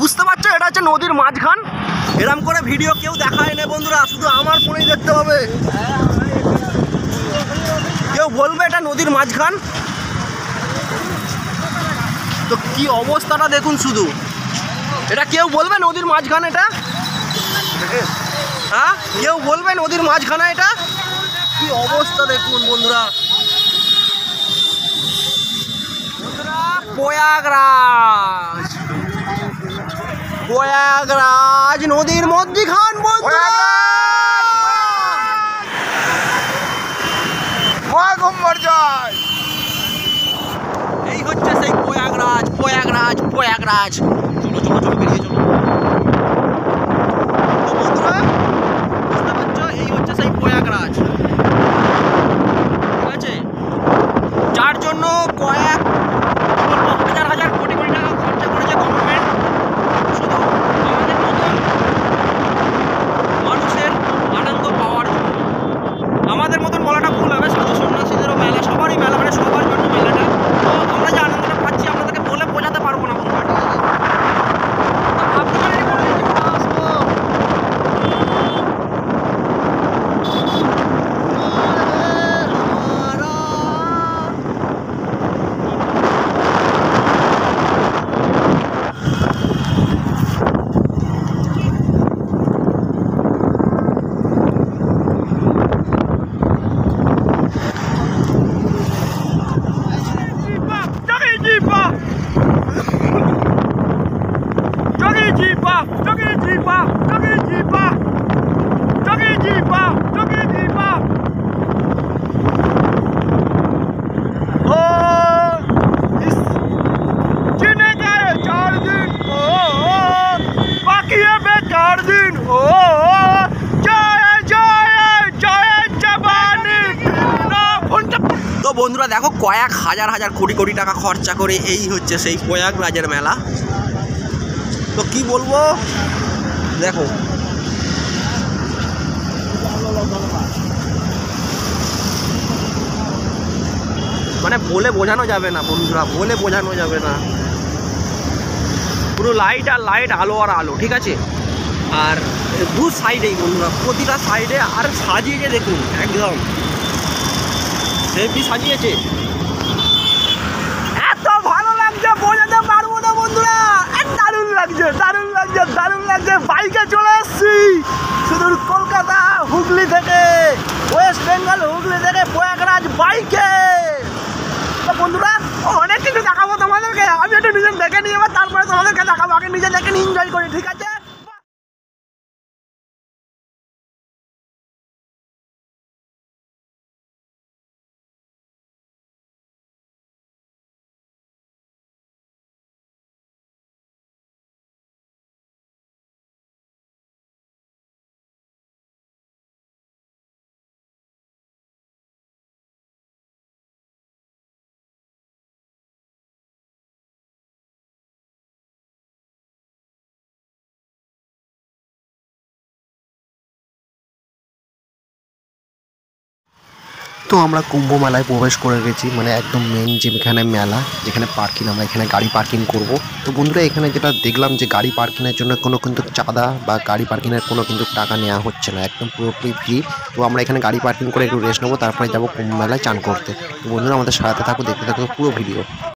বুঝতে পারছো এটা হচ্ছে নদীর মাঝখান। এরকম করে ভিডিও কেউ দেখায় না বন্ধুরা, শুধু আমার ফোনেই দেখতে পাবে। কেউ বলবে এটা নদীর মাঝখান। তো কি অবস্থাটা দেখুন শুধু, এটা কেউ বলবে নদীর মাঝখান এটা? হ্যাঁ, কেউ বলবে নদীর মাঝখানে এটা? কি অবস্থা দেখুন বন্ধুরা। প্রয়াগরাজ, প্রয়াগরাজ নদীর মধ্যখান বন্ধুরা। এই হচ্ছে সেই প্রয়াগরাজ, প্রয়াগরাজ, প্রয়াগরাজ। চলো চলো চলো, বেরিয়ে চলো। তো বন্ধুরা বুঝতে পারছো, এই হচ্ছে সেই প্রয়াগরাজ, ঠিক আছে? যার জন্য কয়েক হাজার হাজার কোটি কোটি টাকা খরচা করেছে গভর্নমেন্ট, শুধু আমাদের মতন মানুষের আনন্দ পাওয়ার জন্য। আমাদের মতন বলাটা ভুল হবে, সাধু সন্ন্যাসীদেরও মেলা, সবারই মেলা, মানে সবার জন্য মেলাটা। তো আমরা যে আনন্দটা পাচ্ছি আপনাদেরকে বলে বোঝাতে পারবো না বন্ধুরা। তো বন্ধুরা দেখো, কয়েক হাজার হাজার কোটি কোটি টাকা খরচা করে এই হচ্ছে সেই প্রয়াগরাজের মেলা। তো কি বলবো দেখো, মানে বলে বোঝানো যাবে না বন্ধুরা, বলে বোঝানো যাবে না। পুরো লাইট আর লাইট, আলো আর আলো, ঠিক আছে? আর দু সাইডেই বন্ধুরা, প্রতিটা সাইডে আর সাজিয়েছে দেখুন, একদম হেভি সাজিয়েছে। এত ভালো লাগছে বোঝাতে পারবো না বন্ধুরা, দারুণ লাগছে, দারুণ লাগছে, দারুণ লাগছে। বাইকে চলে এসছি শুধু কলকাতা হুগলি থেকে, ওয়েস্ট বেঙ্গল হুগলি থেকে প্রয়াগরাজ বাইকে। তো বন্ধুরা অনেক কিছু দেখাবো তোমাদেরকে, আমি একটু নিজে দেখে নিয়ে এবার তারপরে তোমাদেরকে দেখাবো। আগে নিজে দেখে নিয়ে এনজয় করি, ঠিক আছে? তো আমরা কুম্ভ মেলায় প্রবেশ করে গেছি, মানে একদম মেন যেখানে মেলা, যেখানে পার্কিং, আমরা এখানে গাড়ি পার্কিং করব। তো বন্ধুরা এখানে যেটা দেখলাম যে গাড়ি পার্কিংয়ের জন্য কোনো কিন্তু চাঁদা বা গাড়ি পার্কিংয়ের কোনো কিন্তু টাকা নেওয়া হচ্ছে না, একদম পুরোপুরি ফ্রি। তো আমরা এখানে গাড়ি পার্কিং করে একটু রেস্ট নেবো, তারপরে যাবো কুম্ভ মেলায় চান করতে। তো বন্ধুরা আমাদের সাথে থাকো, দেখতে থাকো পুরো ভিডিও।